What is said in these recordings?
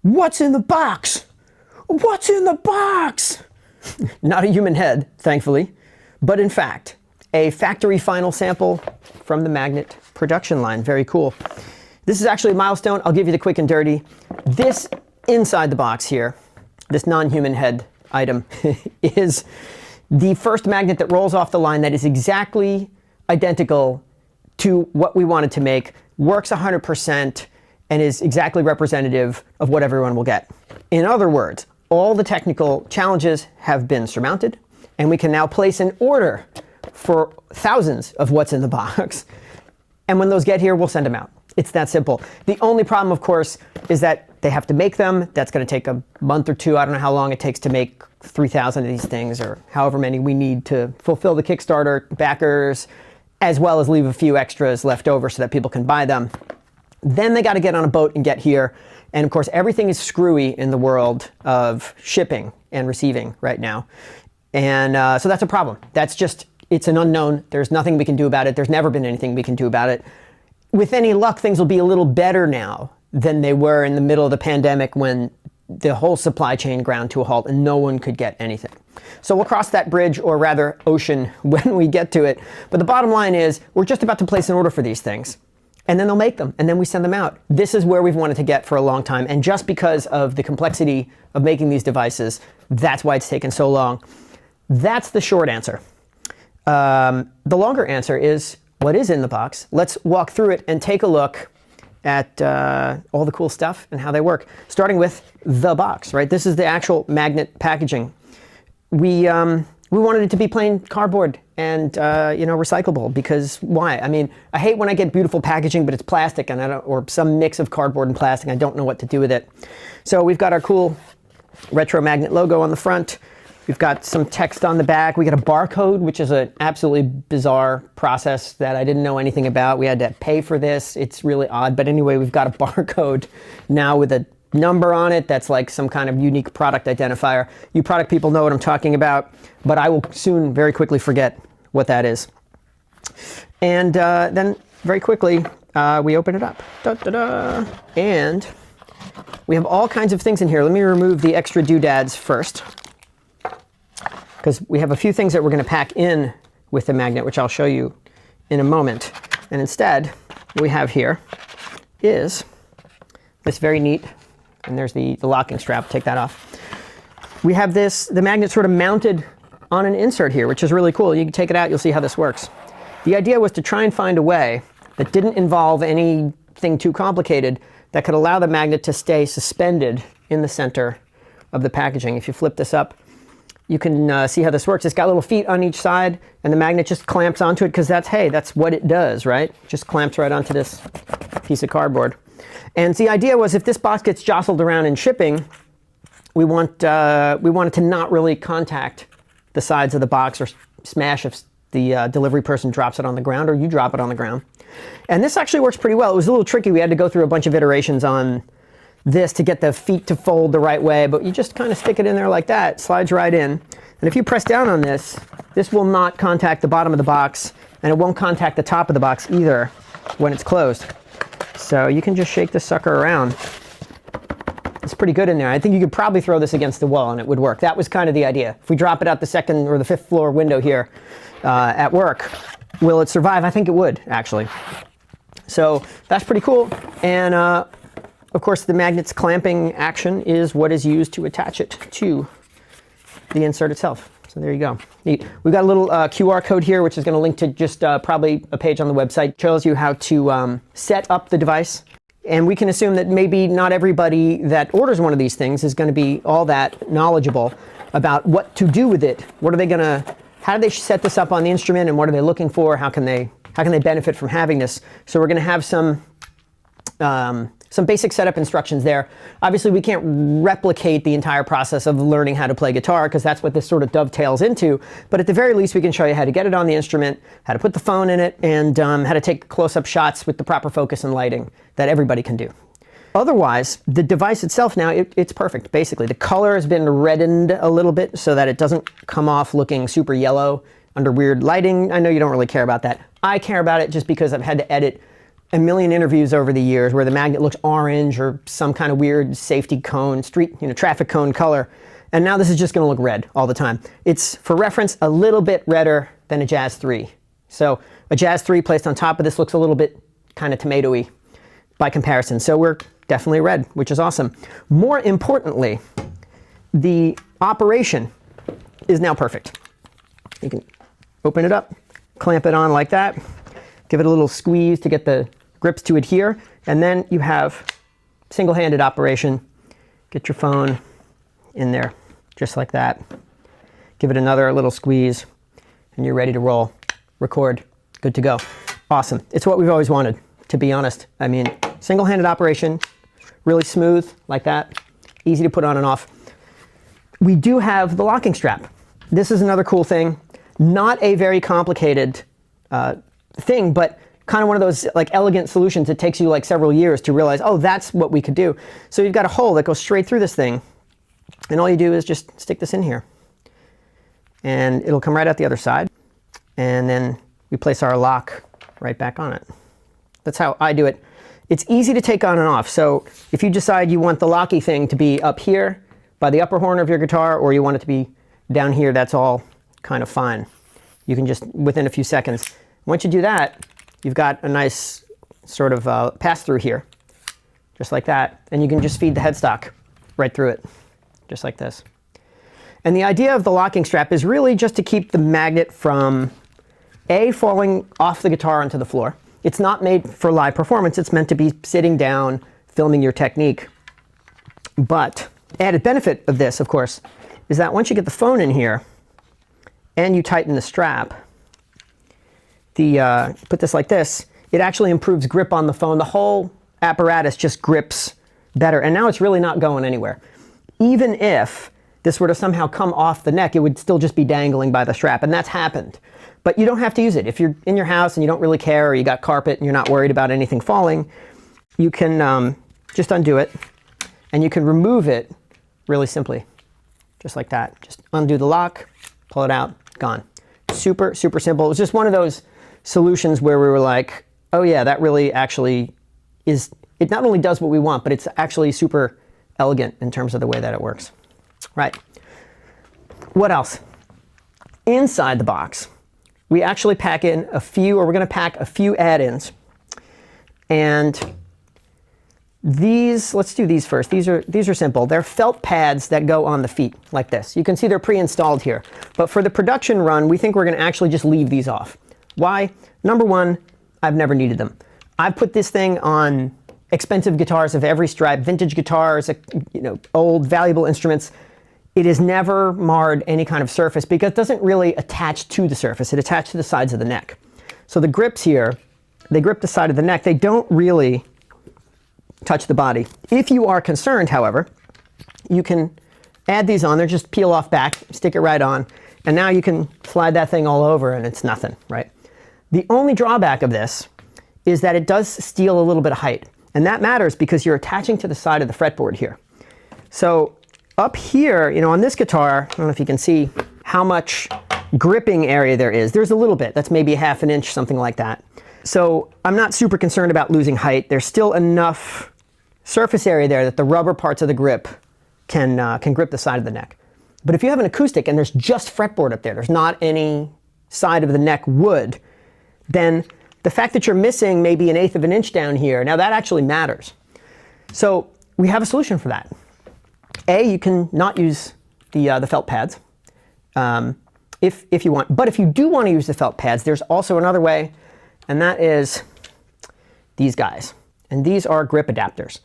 What's in the box? What's in the box? Not a human head, thankfully, but in fact, a factory final sample from the magnet production line. Very cool. This is actually a milestone. I'll give you the quick and dirty. This inside the box here, this non-human head item, is the first magnet that rolls off the line that is exactly identical to what we wanted to make, works 100%, and is exactly representative of what everyone will get. In other words, all the technical challenges have been surmounted, and we can now place an order for thousands of what's in the box. And when those get here, we'll send them out. It's that simple. The only problem, of course, is that they have to make them. That's going to take a month or two. I don't know how long it takes to make 3,000 of these things, or however many we need to fulfill the Kickstarter backers, as well as leave a few extras left over so that people can buy them. Then they got to get on a boat and get here. And of course, everything is screwy in the world of shipping and receiving right now. And so that's a problem. That's just, it's an unknown. There's nothing we can do about it. There's never been anything we can do about it. With any luck, things will be a little better now than they were in the middle of the pandemic when the whole supply chain ground to a halt and no one could get anything. So we'll cross that bridge, or rather ocean, when we get to it. But the bottom line is, we're just about to place an order for these things. And then they'll make them, and then we send them out. This is where we've wanted to get for a long time. And just because of the complexity of making these devices, that's why it's taken so long. That's the short answer. The longer answer is, what is in the box? Let's walk through it and take a look at all the cool stuff and how they work. Starting with the box, right? This is the actual magnet packaging. We wanted it to be plain cardboard and recyclable, because why? I mean, I hate when I get beautiful packaging, but it's plastic and or some mix of cardboard and plastic. I don't know what to do with it. So we've got our cool retro magnet logo on the front. We've got some text on the back. We got a barcode, which is an absolutely bizarre process that I didn't know anything about. We had to pay for this. It's really odd. But anyway, we've got a barcode now with a number on it that's like some kind of unique product identifier. You product people know what I'm talking about, but I will soon very quickly forget what that is. And then very quickly, we open it up. Da-da-da. And we have all kinds of things in here. Let me remove the extra doodads first, because we have a few things that we're going to pack in with the magnet, which I'll show you in a moment. And instead, what we have here is this very neat, and there's the locking strap, take that off. We have the magnet sort of mounted on an insert here, which is really cool. You can take it out, you'll see how this works. The idea was to try and find a way that didn't involve anything too complicated that could allow the magnet to stay suspended in the center of the packaging. If you flip this up, you can see how this works. It's got little feet on each side, and the magnet just clamps onto it, because that's what it does, right? Just clamps right onto this piece of cardboard. And the idea was, if this box gets jostled around in shipping, we wanted to not really contact the sides of the box or smash if the delivery person drops it on the ground, or you drop it on the ground. And this actually works pretty well. It was a little tricky. We had to go through a bunch of iterations on this to get the feet to fold the right way, but you just kind of stick it in there like that, slides right in. And if you press down on this, this will not contact the bottom of the box, and it won't contact the top of the box either when it's closed. So you can just shake this sucker around. It's pretty good in there. I think you could probably throw this against the wall and it would work. That was kind of the idea. If we drop it out the second or the fifth floor window here at work, will it survive? I think it would, actually. So that's pretty cool. And of course, the magnet's clamping action is what is used to attach it to the insert itself. So there you go. Neat. We've got a little QR code here, which is going to link to just probably a page on the website. It shows you how to set up the device. And we can assume that maybe not everybody that orders one of these things is going to be all that knowledgeable about what to do with it. How do they set this up on the instrument, and what are they looking for? How can they benefit from having this? So we're going to have some basic setup instructions there. Obviously, we can't replicate the entire process of learning how to play guitar, because that's what this sort of dovetails into. But at the very least, we can show you how to get it on the instrument, how to put the phone in it, and how to take close-up shots with the proper focus and lighting that everybody can do. Otherwise, the device itself now, it's perfect, basically. The color has been reddened a little bit so that it doesn't come off looking super yellow under weird lighting. I know you don't really care about that. I care about it just because I've had to edit a million interviews over the years where the magnet looks orange or some kind of weird safety cone, traffic cone color. And now this is just going to look red all the time. It's, for reference, a little bit redder than a Jazz 3. So a Jazz 3 placed on top of this looks a little bit kind of tomatoey by comparison. So we're definitely red, which is awesome. More importantly, the operation is now perfect. You can open it up, clamp it on like that, give it a little squeeze to get the grips to adhere, and then you have single-handed operation. Get your phone in there, just like that. Give it another little squeeze, and you're ready to roll. Record, good to go. Awesome. It's what we've always wanted, to be honest. I mean, single-handed operation, really smooth, like that. Easy to put on and off. We do have the locking strap. This is another cool thing. Not a very complicated thing, but kind of one of those like elegant solutions. It takes you like several years to realize, oh, that's what we could do. So you've got a hole that goes straight through this thing, and all you do is just stick this in here. And it'll come right out the other side. And then we place our lock right back on it. That's how I do it. It's easy to take on and off. So if you decide you want the locky thing to be up here by the upper horn of your guitar, or you want it to be down here, that's all kind of fine. You can just, within a few seconds. Once you do that, you've got a nice sort of pass-through here, just like that. And you can just feed the headstock right through it, just like this. And the idea of the locking strap is really just to keep the magnet from A, falling off the guitar onto the floor. It's not made for live performance. It's meant to be sitting down, filming your technique. But added benefit of this, of course, is that once you get the phone in here and you tighten the strap, put this like this, it actually improves grip on the phone. The whole apparatus just grips better. And now it's really not going anywhere. Even if this were to somehow come off the neck, it would still just be dangling by the strap. And that's happened. But you don't have to use it. If you're in your house and you don't really care, or you got carpet and you're not worried about anything falling, you can just undo it, and you can remove it really simply, just like that. Just undo the lock, pull it out, gone. Super, super simple. It was just one of those solutions where we were like, oh yeah, that really actually is, it not only does what we want, but it's actually super elegant in terms of the way that it works. Right. What else? Inside the box, we actually pack in a few, or we're going to pack a few add-ins. And these, let's do these first. These are simple. They're felt pads that go on the feet like this. You can see they're pre-installed here. But for the production run, we think we're going to actually just leave these off. Why? Number one, I've never needed them. I've put this thing on expensive guitars of every stripe, vintage guitars, old valuable instruments. It has never marred any kind of surface because it doesn't really attach to the surface. It attaches to the sides of the neck. So the grips here, they grip the side of the neck. They don't really touch the body. If you are concerned, however, you can add these on there, just peel off back, stick it right on, and now you can slide that thing all over and it's nothing, right? The only drawback of this is that it does steal a little bit of height. And that matters because you're attaching to the side of the fretboard here. So up here, on this guitar, I don't know if you can see how much gripping area there is. There's a little bit. That's maybe a half an inch, something like that. So I'm not super concerned about losing height. There's still enough surface area there that the rubber parts of the grip can grip the side of the neck. But if you have an acoustic and there's just fretboard up there, there's not any side of the neck wood, then the fact that you're missing maybe 1/8 of an inch down here, now that actually matters. So we have a solution for that. A, you can not use the felt pads if you want. But if you do want to use the felt pads, there's also another way, and that is these guys. And these are grip adapters.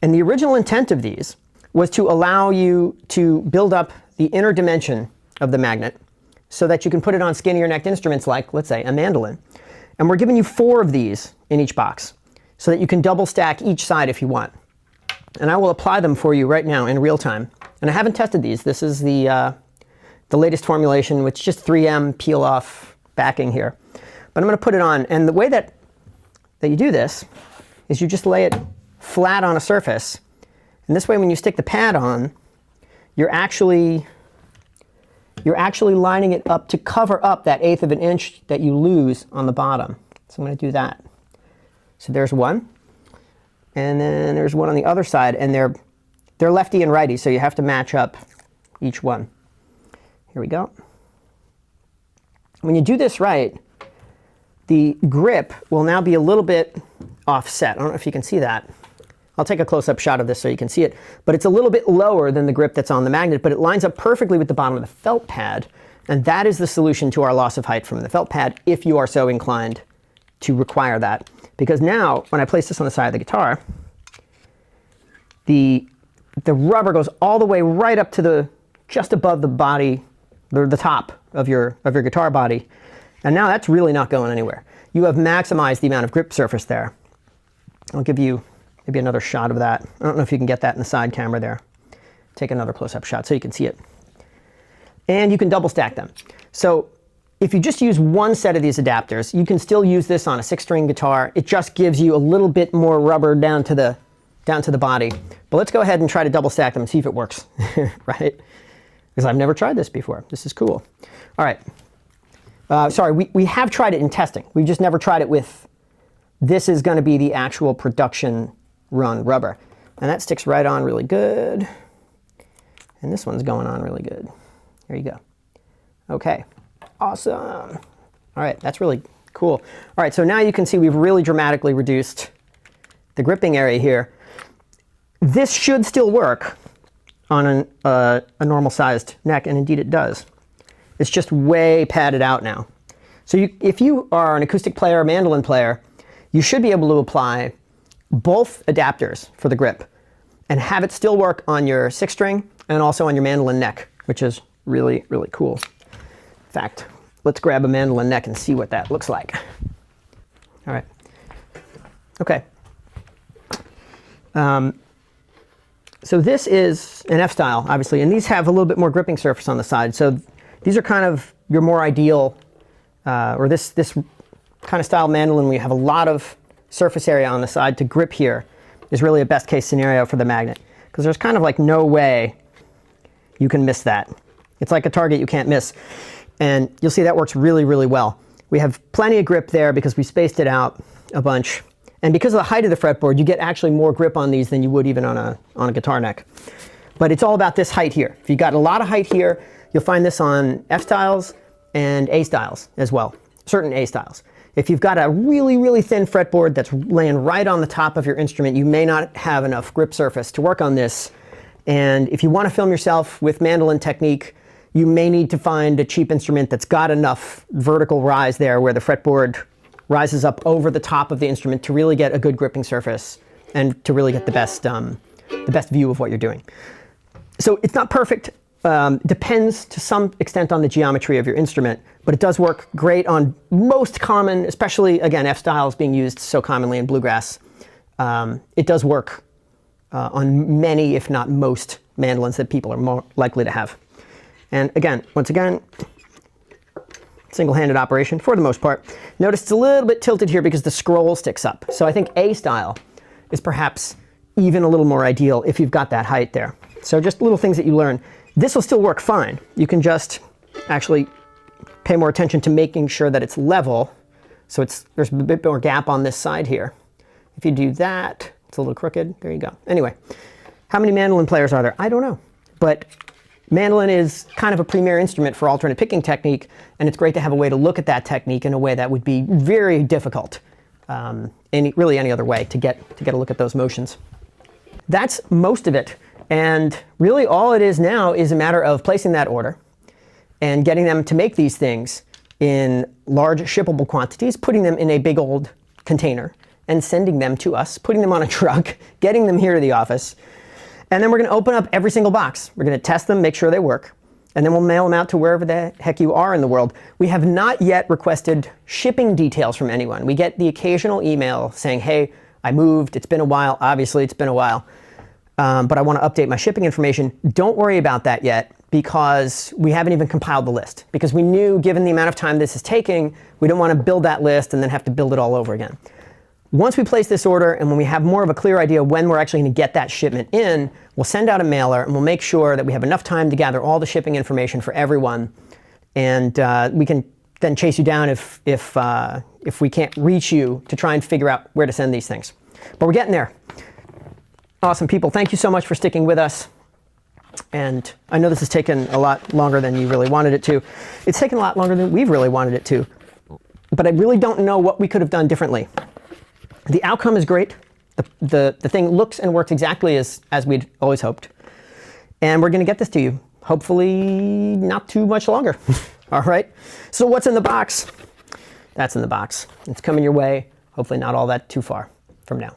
And the original intent of these was to allow you to build up the inner dimension of the magnet so that you can put it on skinnier necked instruments like, let's say, a mandolin. And we're giving you 4 of these in each box so that you can double stack each side if you want. And I will apply them for you right now in real time. And I haven't tested these. This is the latest formulation, which is just 3M peel off backing here. But I'm going to put it on. And the way that you do this is you just lay it flat on a surface. And this way, when you stick the pad on, you're actually lining it up to cover up that 1/8 of an inch that you lose on the bottom. So I'm going to do that. So there's one. And then there's one on the other side, and they're lefty and righty, so you have to match up each one. Here we go. When you do this right, the grip will now be a little bit offset. I don't know if you can see that. I'll take a close-up shot of this so you can see it. But it's a little bit lower than the grip that's on the magnet, but it lines up perfectly with the bottom of the felt pad. And that is the solution to our loss of height from the felt pad, if you are so inclined to require that. Because now, when I place this on the side of the guitar, the rubber goes all the way right up to just above the body, the top of your guitar body. And now that's really not going anywhere. You have maximized the amount of grip surface there. I'll give you maybe another shot of that. I don't know if you can get that in the side camera there. Take another close-up shot so you can see it. And you can double stack them. So if you just use one set of these adapters, you can still use this on a 6-string guitar. It just gives you a little bit more rubber down to the body. But let's go ahead and try to double stack them and see if it works, right? Because I've never tried this before. This is cool. All right. Sorry, we have tried it in testing. We've just never tried it with, this is going to be the actual production run rubber. And that sticks right on really good. And this one's going on really good. There you go. Okay, awesome. All right, that's really cool. All right, so now you can see we've really dramatically reduced the gripping area here. This should still work on a normal sized neck, and indeed it does. It's just way padded out now. So if you are an acoustic player or mandolin player, you should be able to apply both adapters for the grip and have it still work on your 6-string and also on your mandolin neck, which is really, really cool. In fact, let's grab a mandolin neck and see what that looks like. All right. Okay. So this is an F-style, obviously, and these have a little bit more gripping surface on the side. So these are kind of your more ideal, or this kind of style mandolin where you have a lot of surface area on the side to grip here is really a best case scenario for the magnet. Because there's kind of like no way you can miss that. It's like a target you can't miss. And you'll see that works really, really well. We have plenty of grip there because we spaced it out a bunch. And because of the height of the fretboard, you get actually more grip on these than you would even on a guitar neck. But it's all about this height here. If you got a lot of height here, you'll find this on F styles and A styles as well, certain A styles. If you've got a really, really thin fretboard that's laying right on the top of your instrument, you may not have enough grip surface to work on this. And if you want to film yourself with mandolin technique, you may need to find a cheap instrument that's got enough vertical rise there where the fretboard rises up over the top of the instrument to really get a good gripping surface and to really get the best view of what you're doing. So it's not perfect. Depends to some extent on the geometry of your instrument, but it does work great on most common, especially, again, F styles being used so commonly in bluegrass. It does work on many, if not most, mandolins that people are more likely to have. And again, once again, single-handed operation for the most part. Notice it's a little bit tilted here because the scroll sticks up. So I think A style is perhaps even a little more ideal if you've got that height there. So just little things that you learn. This will still work fine. You can just actually pay more attention to making sure that it's level. So there's a bit more gap on this side here. If you do that, it's a little crooked. There you go. Anyway, how many mandolin players are there? I don't know. But mandolin is kind of a premier instrument for alternate picking technique, and it's great to have a way to look at that technique in a way that would be very difficult, really any other way to get a look at those motions. That's most of it, and really all it is now is a matter of placing that order and getting them to make these things in large shippable quantities, putting them in a big old container and sending them to us, putting them on a truck, getting them here to the office. And then we're going to open up every single box. We're going to test them, make sure they work, and then we'll mail them out to wherever the heck you are in the world. We have not yet requested shipping details from anyone. We get the occasional email saying, hey, I moved, it's been a while. Obviously, it's been a while, but I want to update my shipping information. Don't worry about that yet because we haven't even compiled the list. Because we knew, given the amount of time this is taking, we don't want to build that list and then have to build it all over again. Once we place this order and when we have more of a clear idea when we're actually going to get that shipment in, we'll send out a mailer and we'll make sure that we have enough time to gather all the shipping information for everyone. And we can then chase you down if if we can't reach you to try and figure out where to send these things. But we're getting there. Awesome people, thank you so much for sticking with us. And I know this has taken a lot longer than you really wanted it to. It's taken a lot longer than we've really wanted it to. But I really don't know what we could have done differently. The outcome is great. The thing looks and works exactly as we'd always hoped. And we're going to get this to you, hopefully not too much longer. All right. So what's in the box? That's in the box. It's coming your way, hopefully not all that too far from now.